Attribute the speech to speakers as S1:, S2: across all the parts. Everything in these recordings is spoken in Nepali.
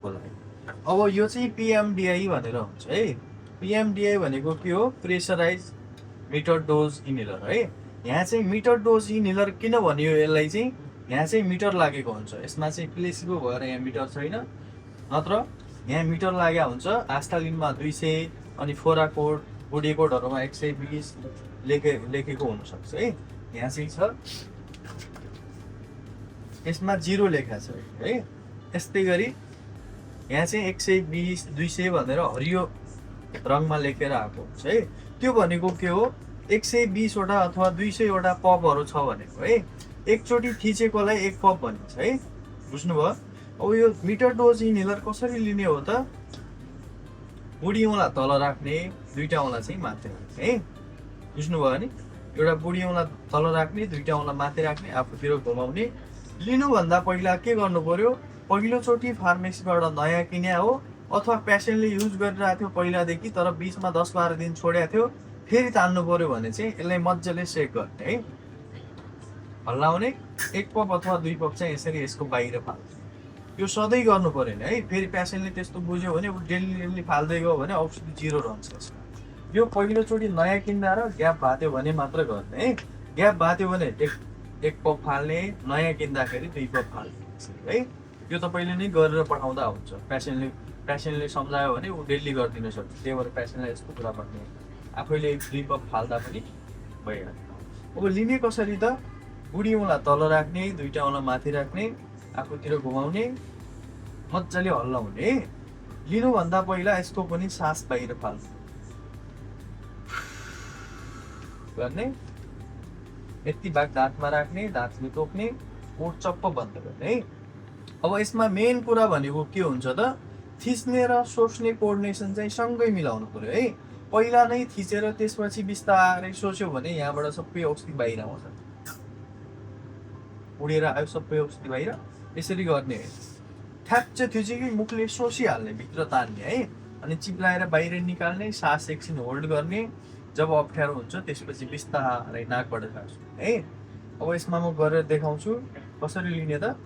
S1: अब यो चाहिँ पिएमडिआई भनेर हुन्छ है। पिएमडिआई भनेको के हो? प्रेसराइज मिटर डोज इनहेलर है। यहाँ चाहिँ मिटर डोज इनहेलर किन भनियो यसलाई चाहिँ? यहाँ चाहिँ मिटर लागेको हुन्छ, यसमा चाहिँ प्लेसिबो भएर यहाँ मिटर छैन, नत्र यहाँ मिटर लागेको हुन्छ। आस्थालिनमा 200 अनि फोराकोड बुढीकोडहरूमा 120 लेखेको हुनसक्छ है। यहाँ चाहिँ छ, यसमा 0 लेखा छ है। यस्तै गरी यहाँ चाहिँ 120 200 भनेर हरियो रङमा लेखेर आएको हुन्छ है। त्यो भनेको के हो? 120 वटा अथवा 200 वटा पपहरू छ भनेको है। एकचोटि थिचेकोलाई 1 पप भनिन्छ है। बुझ्नुभयो? अब यो मिटर डोज इनहेलर कसरी लिने हो त? बुढी औँला तल राख्ने, दुईटा औँला चाहिँ माथि राख्ने है। बुझ्नुभयो नि? एउटा बुढी औँला तल राख्ने, दुईटा औँला माथि राख्ने, आफूतिर घुमाउने। लिनुभन्दा पहिला के गर्नु पर्यो? पहिलोचोटि फार्मेसीबाट नयाँ किने हो अथवा पेसेन्टले युज गरिरहेको थियो पहिलादेखि, तर बिचमा 10-12 दिन छोडेको थियो, फेरि तान्नु पर्यो भने चाहिँ यसलाई मजाले सेक गर्ने है। हल्लाउने, 1 पप अथवा 2 पप चाहिँ यसरी यसको बाहिर फाल्छ। यो सधैँ गर्नु परेन है। फेरि पेसेन्टले त्यस्तो बुझ्यो भने डेली फाल्दै गयो भने औषधि 0 रहन्छ यसमा। यो पहिलोचोटि नयाँ किन्दा र ग्याप भात्यो भने मात्र गर्ने है। ग्याप भात्यो भने 1 पप फाल्ने, नयाँ किन्दाखेरि 2 पप फाल्ने है। यो तपाईँले नै गरेर पठाउँदा हुन्छ। पेसेन्टले सम्झायो भने ऊ डेली गरिदिन सक्छ। त्यही भएर पेसेन्टलाई यस्तो कुरा भन्ने, आफैले 2 पप फाल्दा पनि भइहाल्छ। अब लिने कसरी त? बुढी औँला तल राख्ने, दुईटा औँला माथि राख्ने, आफूतिर घुमाउने, मजाले हल्लाउने। लिनुभन्दा पहिला यसको पनि सास बाहिर फाल्ने गर्ने। यति भाग दाँतमा राख्ने, दाँतले तोक्ने, ओठ चप्प बन्द गर्ने है। अब यसमा मेन कुरा भनेको के हुन्छ त? थिच्ने र सोच्ने कोअर्डिनेसन चाहिँ सँगै मिलाउनु पर्यो है। पहिला नै थिचेर त्यसपछि बिस्तारै सोच्यो भने यहाँबाट सबै औषधि बाहिर आउँछ, उडेर आयो सबै औषधि बाहिर। यसरी गर्ने है। ठ्याच्च थिचेकै मुखले सोचिहाल्ने, भित्र तान्ने है, अनि चिप्लाएर बाहिर निकाल्ने, सास एकछिन होल्ड गर्ने। जब अप्ठ्यारो हुन्छ त्यसपछि बिस्तारै नाकबाट सास है। अब यसमा म गरेर देखाउँछु कसरी लिने त।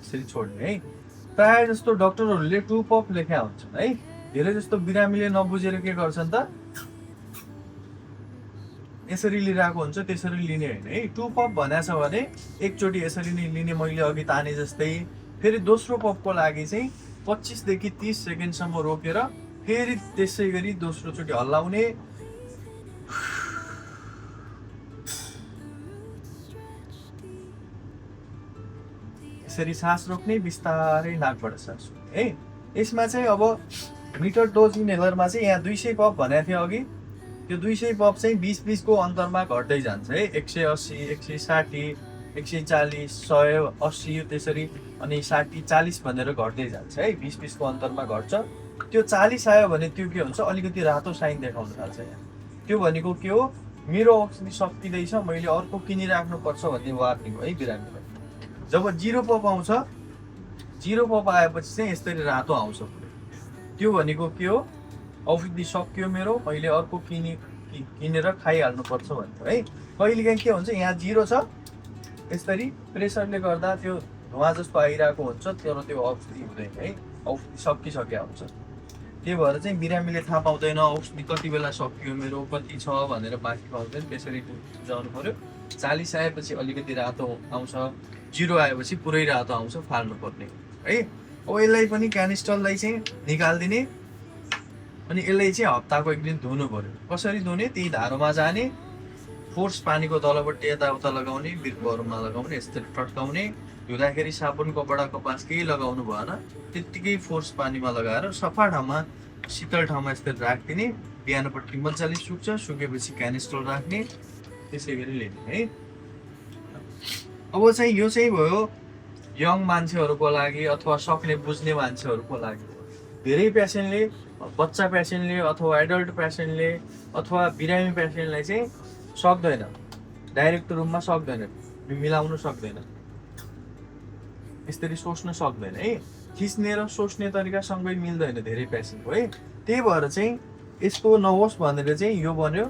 S1: यसरी छोड्ने है। प्रायः जस्तो डक्टरहरूले 2 पप लेखा हुन्छन् है। धेरै जस्तो बिरामीले नबुझेर के गर्छन् त? यसरी लिइरहेको हुन्छ, त्यसरी लिने होइन है। 2 पप भनेको छ भने एकचोटि यसरी नै लिने, मैले अघि ताने जस्तै। फेरि दोस्रो पपको लागि चाहिँ 25 देखि 30 सेकेन्डसम्म रोकेर फेरि त्यसै गरी दोस्रोचोटि हल्लाउने। यसरी सास रोक्ने, बिस्तारै नाकबाट सास रोक्ने है। यसमा चाहिँ अब मिटर डोज इनहेलरमा चाहिँ यहाँ 200 पप भनेको थियो अघि। त्यो 200 पप चाहिँ 20-20 को अन्तरमा घट्दै जान्छ है। 180, 160, 140, 180 त्यसरी, अनि 60, 40 भनेर घट्दै जान्छ है। 20-20 को अन्तरमा घट्छ। त्यो 40 आयो भने त्यो के हुन्छ? अलिकति रातो साइन देखाउन थाल्छ यहाँ। त्यो भनेको के हो? मेरो औषधि सकिँदैछ, मैले अर्को किनिराख्नुपर्छ भन्ने वार्निङ हो है बिरामीलाई। जब 0 पप आउँछ, 0 पप आएपछि चाहिँ यसरी रातो आउँछ। त्यो भनेको के हो? औषधि सकियो मेरो, मैले अर्को किनेर खाइहाल्नुपर्छ भन्ने है। कहिलेकाहीँ के हुन्छ, यहाँ 0 छ, यसरी प्रेसरले गर्दा त्यो धुवा जस्तो आइरहेको हुन्छ, तर त्यो औषधि हुँदैन है। औषधि सकिसक्यो हुन्छ। त्यही भएर चाहिँ बिरामीले थाहा पाउँदैन औषधि कति बेला सकियो मेरो, कति छ भनेर बाँकी पाउँदैन। त्यसरी बुझाउनु पर्यो। 40 आएपछि अलिकति रातो आउँछ, 0 आएपछि पुरै रातो आउँछ, फाल्नु पर्ने है। अब यसलाई पनि क्यानिस्टललाई चाहिँ निकालिदिने, अनि यसलाई चाहिँ हप्ताको 1 दिन धुनु पर्यो। कसरी धुने? त्यही धारोमा जाने, फोर्स पानीको तलपट्टि यताउता लगाउने, बिर्कोहरूमा लगाउने, यस्तरी टट्काउने। धुँदाखेरि साबुन, कपडा, कपास केही लगाउनु भएन, त्यत्तिकै फोर्स पानीमा लगाएर सफा ठाउँमा, शीतल ठाउँमा यस्तरी राखिदिने। बिहानपट्टि मजाले सुक्छ, सुकेपछि क्यानिस्टल राख्ने, त्यसै गरी लिने है। अब चाहिँ यो चाहिँ भयो यङ मान्छेहरूको लागि अथवा सक्ने बुझ्ने मान्छेहरूको लागि। धेरै पेसेन्टले, बच्चा पेसेन्टले अथवा एडल्ट पेसेन्टले अथवा बिरामी पेसेन्टलाई चाहिँ सक्दैन, डाइरेक्ट रुममा सक्दैन। मिलाउन सक्दैन, यसरी सोच्न सक्दैन है। खिच्ने र सोच्ने तरिका सँगै मिल्दैन धेरै पेसेन्टको है। त्यही भएर चाहिँ यस्तो नहोस् भनेर चाहिँ यो बन्यो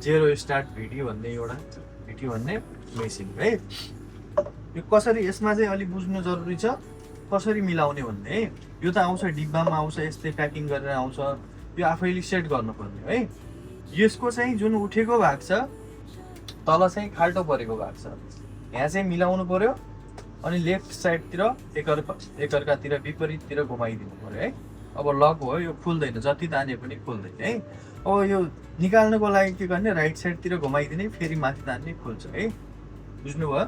S1: जेरो स्टार्ट भिटी भन्ने एउटा भिटी भन्ने मेसिन है। यो कसरी यसमा चाहिँ अलिक बुझ्नु जरुरी छ कसरी मिलाउने भन्ने है। यो त आउँछ डिब्बामा आउँछ, यस्तै प्याकिङ गरेर आउँछ, यो आफैले सेट गर्नुपर्ने है। यसको चाहिँ जुन उठेको भाग छ तल चाहिँ खाल्टो परेको भाग छ, यहाँ चाहिँ मिलाउनु पर्यो अनि लेफ्ट साइडतिर एकअर्कातिर विपरीततिर घुमाइदिनु पर्यो है। अब लक हो, यो खुल्दैन, जति ताने पनि खुल्दैन है। अब यो निकाल्नको लागि के गर्ने, राइट साइडतिर घुमाइदिने, फेरि माथि तान्ने, खुल्छ है। बुझ्नुभयो?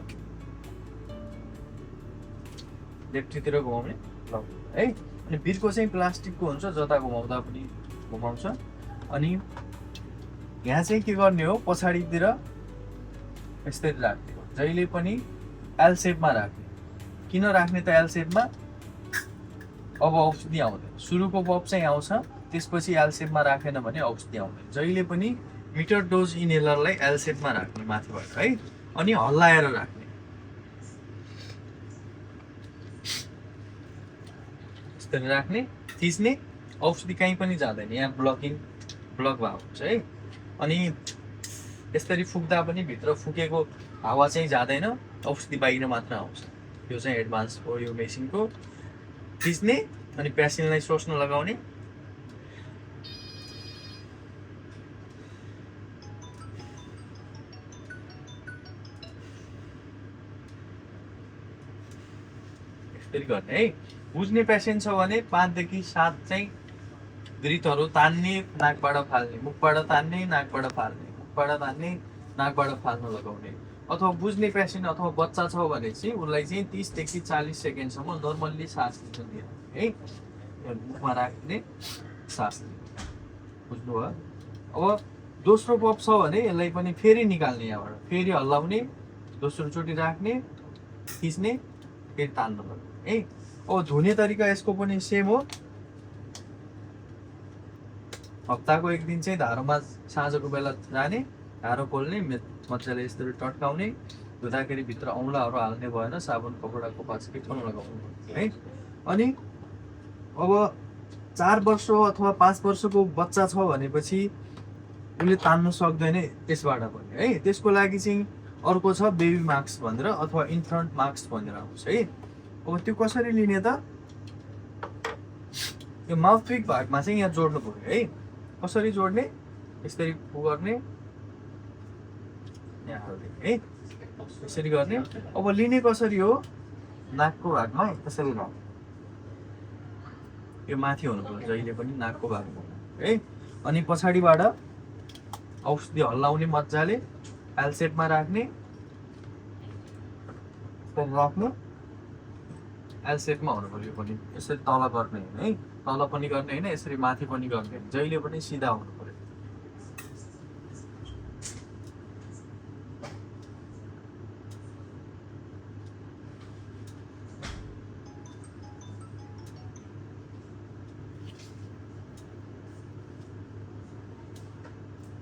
S1: लेफ्टतिर घुमाउने लक है। अनि बिर्को चाहिँ प्लास्टिकको हुन्छ, जता घुमाउँदा पनि घुमाउँछ। अनि यहाँ चाहिँ के गर्ने हो, पछाडितिर यसरी राख्ने हो, जहिले पनि एल सेपमा राख्ने। किन राख्ने त एल सेपमा? अब औषधि आउँदैन, सुरुको पप चाहिँ आउँछ, त्यसपछि एल सेपमा राखेन भने औषधि आउँदैन। जहिले पनि मिटर डोज इनहेलरलाई एल सेपमा राख्ने माथिबाट है। अनि हल्लाएर राख्ने, यसरी राख्ने, थिच्ने, औषधि कहीँ पनि जाँदैन, यहाँ ब्लक भएको हुन्छ है। अनि यसरी फुक्दा पनि भित्र फुकेको हावा चाहिँ जाँदैन, औषधि बाहिर मात्र आउँछ। यो चाहिँ एडभान्स हो यो मेसिनको। थिच्ने अनि पेसेन्टलाई सोच्न लगाउने, यसरी गर्ने है। बुझ्ने पेसेन्ट छ भने 5 देखि 7 चाहिँ ग्रिथहरू तान्ने, नाकबाट फाल्ने, मुखबाट तान्ने, नाकबाट फाल्ने, मुखबाट तान्ने, नाकबाट फाल्न लगाउने। अथवा बुझ्ने पेसेन्ट अथवा बच्चा छ भने चाहिँ उसलाई चाहिँ 30 देखि 40 सेकेन्डसम्म नर्मल्ली सास लिन दिने है। मुखमा राख्ने, सास लिने। बुझ्नुभयो? अब दोस्रो पप छ भने यसलाई पनि फेरि निकाल्ने, यहाँबाट फेरि हल्लाउने, दोस्रोचोटि राख्ने, खिच्ने, फेरि तान्नु पर्ने है। अब धुने तरिका यसको पनि सेम हो। हप्ताको एक दिन चाहिँ धारोमा साँझको बेला जाने, धारो खोल्ने, मजाले यसरी टट्काउने, धुँदाखेरि भित्र औँलाहरू हाल्ने भएन, साबुन कपडाको पाछे पनि लगाउनु है। अनि अब 4 वर्ष अथवा 5 वर्षको बच्चा छ भनेपछि उसले तान्नु सक्दैन त्यसबाट पनि है। त्यसको लागि चाहिँ अर्को छ बेबी मास्क भनेर, अथवा इन्फ्रन्ट मास्क भनेर आउँछ है। अब त्यो कसरी लिने त, यो माउथ पिक भागमा चाहिँ यहाँ जोड्नु पर्यो है। कसरी जोड्ने, यसरी गर्ने, यहाँ हाल्ने है, यसरी गर्ने। अब लिने कसरी हो, नाकको भागमा यसरी राख्ने, यो माथि हुनु पर्यो जहिले पनि नाकको भागमा है। अनि पछाडिबाट औषधि हल्लाउने, मजाले एल सेपमा राख्ने, एल सेपमा हुनु पर्यो पनि। यसरी तल गर्ने है, तल पनि गर्ने होइन, यसरी माथि पनि गर्ने, जहिले पनि सिधा हुनु पर्यो।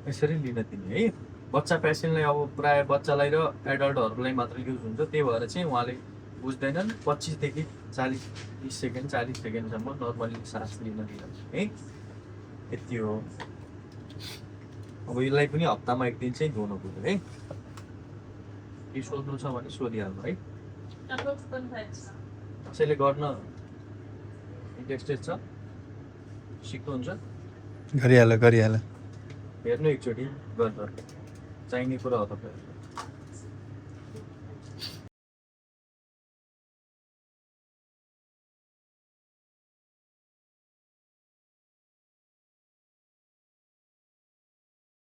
S1: यसरी लिन दिने है। बच्चा पेसेन्टलाई अब प्रायः बच्चालाई र एडल्टहरूलाई मात्र युज हुन्छ, त्यही भएर चाहिँ उहाँले बुझ्दैनन्। 25 देखि 30 सेकेन्ड 40 सेकेन्डसम्म नर्मली सास लिन दिनु है। यति हो। अब यसलाई पनि हप्तामा एक दिन चाहिँ धुनु पर्यो है। के सोध्नु छ भने सोधिहाल्नु है। कसैले गर्न इन्ट्रेस्टेड छ, सिक्नुहुन्छ?
S2: गरिहाल
S1: हेर्नु एकचोटि गरेर चाहिने कुरा हो तपाईँ।